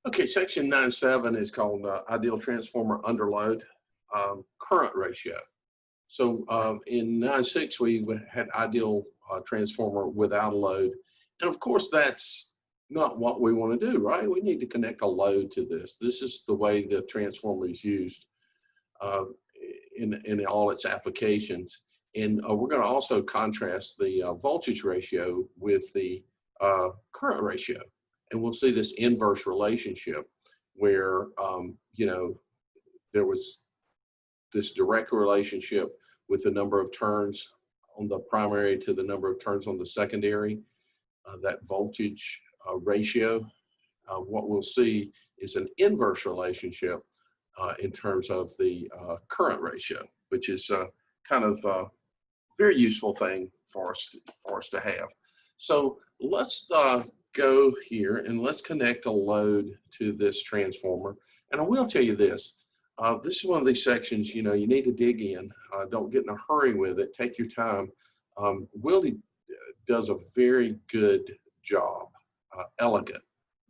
Okay, section 9.7 is called ideal transformer under load current ratio. So in 9.6, we had ideal transformer without a load. And of course, that's not what we want to do, right? We need to connect a load to this. This is the way the transformer is used uh, in all its applications. And we're going to also contrast the voltage ratio with the current ratio. And we'll see this inverse relationship where, there was this direct relationship with the number of turns on the primary to the number of turns on the secondary, that voltage ratio. What we'll see is an inverse relationship in terms of the current ratio, which is kind of a very useful thing for us to have. So let's go here and let's connect a load to this transformer. And I will tell you this. This is one of these sections, you need to dig in. Don't get in a hurry with it. Take your time. Willie does a very good job, elegant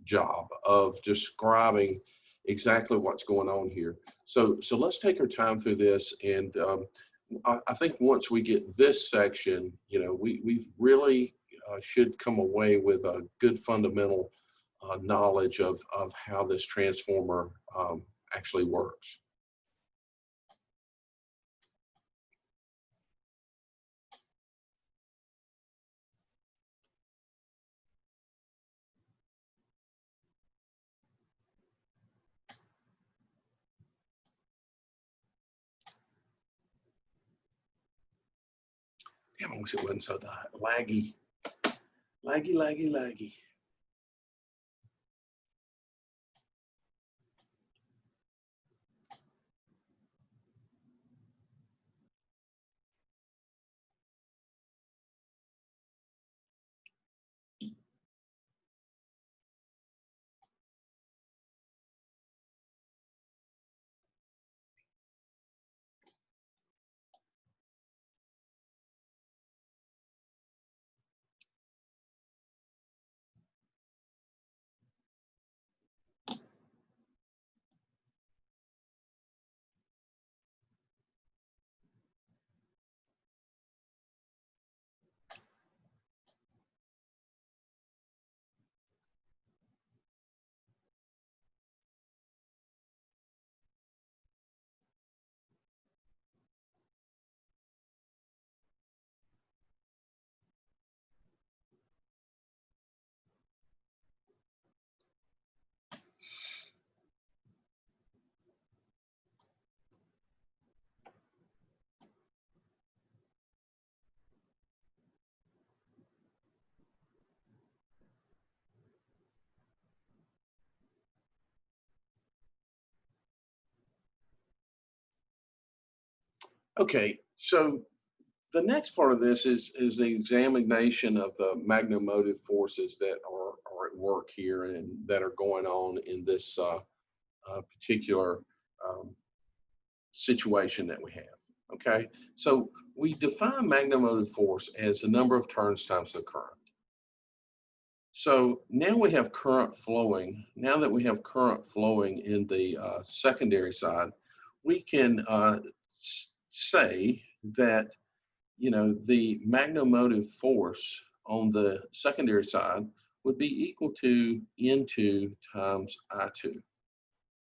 job of describing exactly what's going on here. So let's take our time through this. And I think once we get this section, we really should come away with a good fundamental knowledge of how this transformer actually works. Damn, I wish it wasn't so laggy. Laggy, laggy, laggy. Okay, so the next part of this is the examination of the magnemotive forces that are at work here and that are going on in this particular um, situation that we have. Okay, so we define magnemotive force as the number of turns times the current. So now we have current flowing. Now that we have current flowing in the secondary side, we can say that the magnemotive force on the secondary side would be equal to N2 times I2.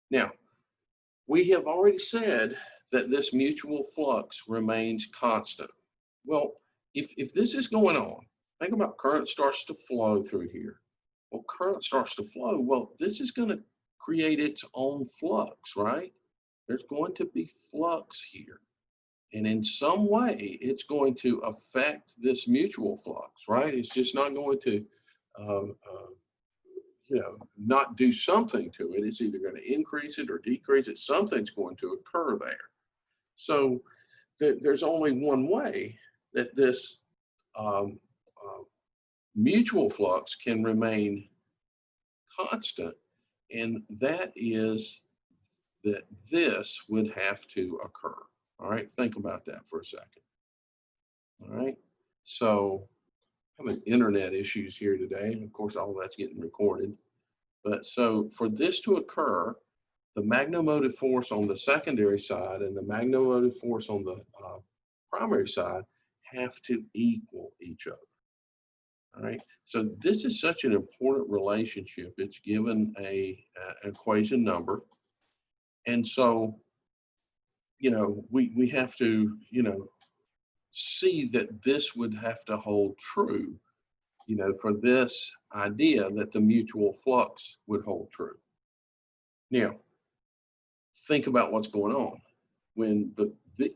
Now, we have already said that this mutual flux remains constant. Well, if this is going on, think about current starts to flow through here. Well, current starts to flow. Well, this is going to create its own flux, right? There's going to be flux here. And in some way, it's going to affect this mutual flux, right? It's just not going to, not do something to it. It's either going to increase it or decrease it. Something's going to occur there. So there's only one way that this um, mutual flux can remain constant, and that is that this would have to occur. All right, think about that for a second. All right, so having internet issues here today. Of course, all that's getting recorded. But so for this to occur, the magnetomotive force on the secondary side and the magnetomotive force on the primary side have to equal each other. All right. So this is such an important relationship. It's given a equation number. And so, we have to, see that this would have to hold true, for this idea that the mutual flux would hold true. Now, think about what's going on. When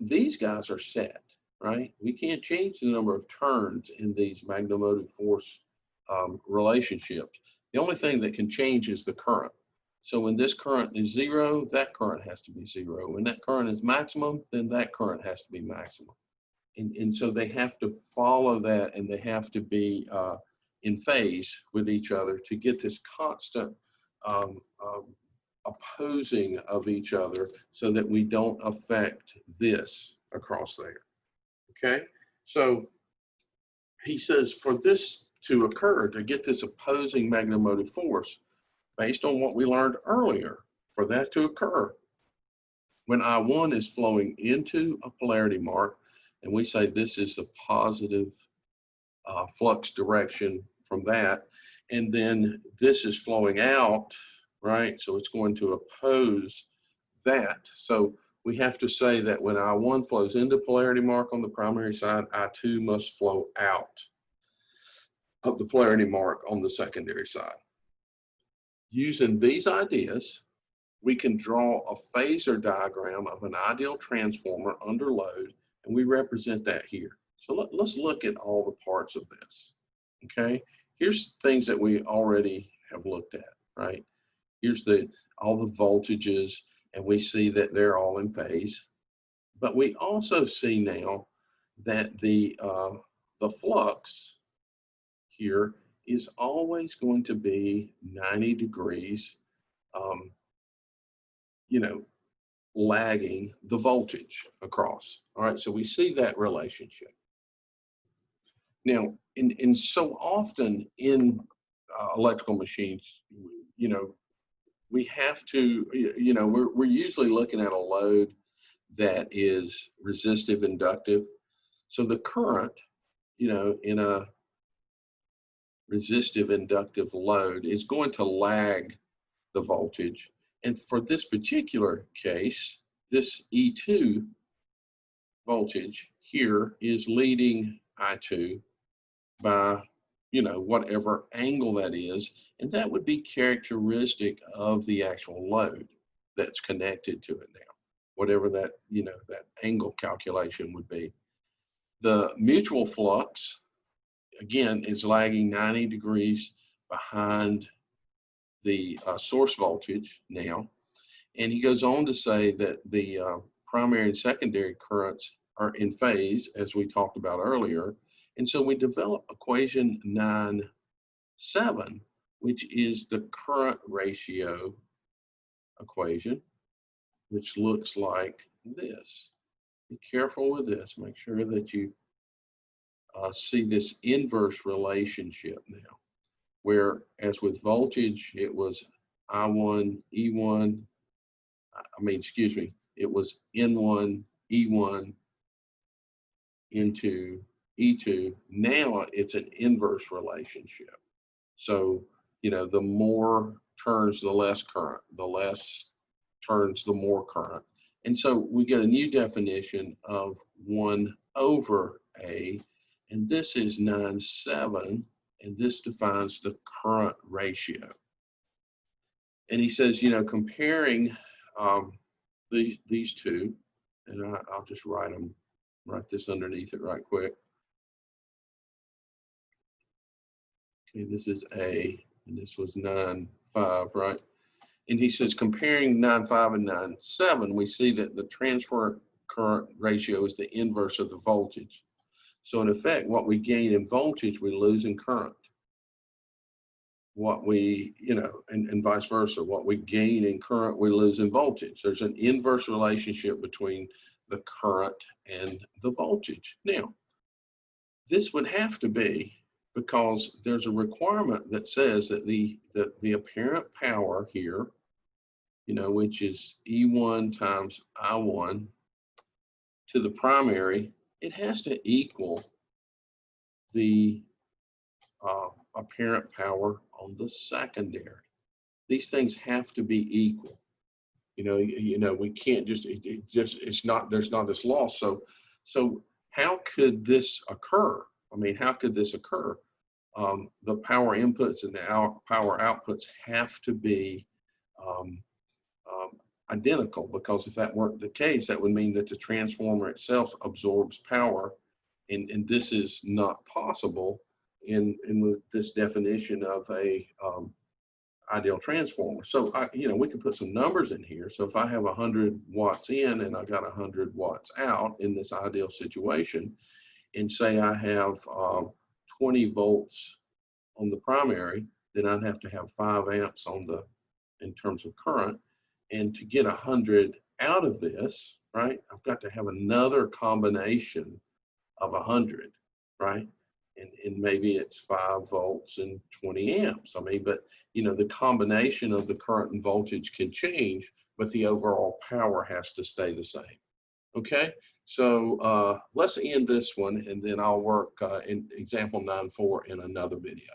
these guys are set, right? We can't change the number of turns in these magnetomotive force relationships. The only thing that can change is the current. So when this current is zero, that current has to be zero. When that current is maximum, then that current has to be maximum. And so they have to follow that, and they have to be in phase with each other to get this constant opposing of each other so that we don't affect this across there. Okay, so he says for this to occur, to get this opposing magnetomotive force, based on what we learned earlier, for that to occur, when I1 is flowing into a polarity mark, and we say this is the positive flux direction from that, and then this is flowing out, right? So it's going to oppose that. So we have to say that when I1 flows into polarity mark on the primary side, I2 must flow out of the polarity mark on the secondary side. Using these ideas, we can draw a phasor diagram of an ideal transformer under load, and we represent that here. So let's look at all the parts of this, okay? Here's things that we already have looked at, right? Here's all the voltages, and we see that they're all in phase. But we also see now that the flux here is always going to be 90 degrees, lagging the voltage across. All right, so we see that relationship. Now, in so often in electrical machines, we have to, we're usually looking at a load that is resistive inductive. So the current, in a resistive inductive load is going to lag the voltage. And for this particular case, this E2 voltage here is leading I2 by, whatever angle that is. And that would be characteristic of the actual load that's connected to it now, whatever that, that angle calculation would be. The mutual flux, again, is lagging 90 degrees behind the source voltage now. And he goes on to say that the primary and secondary currents are in phase, as we talked about earlier. And so we develop equation 9.7, which is the current ratio equation, which looks like this. Be careful with this. Make sure that you see this inverse relationship now, where as with voltage, it was I1, E1, it was N1, E1 into E2. Now it's an inverse relationship. So, the more turns, the less current, the less turns, the more current. And so we get a new definition of 1 over A, and this is 9.7, and this defines the current ratio. And he says, comparing these two, and I'll just write this underneath it right quick. Okay, this is A, and this was 9.5, right? And he says, comparing 9.5 and 9.7, we see that the transfer current ratio is the inverse of the voltage. So in effect, what we gain in voltage, we lose in current. What we, and vice versa, what we gain in current, we lose in voltage. There's an inverse relationship between the current and the voltage. Now, this would have to be because there's a requirement that says that the apparent power here, you know, which is E1 times I1 to the primary, it has to equal the apparent power on the secondary. These things have to be equal. We can't just, it's not, there's not this loss. So how could this occur? I mean, how could this occur? The power inputs and the power outputs have to be identical, because if that weren't the case, that would mean that the transformer itself absorbs power, and this is not possible in this definition of a ideal transformer. So we can put some numbers in here. So if I have 100 watts in and I got 100 watts out in this ideal situation, and say I have 20 volts on the primary, then I'd have to have 5 amps in terms of current. And to get 100 out of this, right, I've got to have another combination of 100, right? And maybe it's 5 volts and 20 amps. I mean, but the combination of the current and voltage can change, but the overall power has to stay the same. Okay, so let's end this one, and then I'll work in example 9.4 in another video.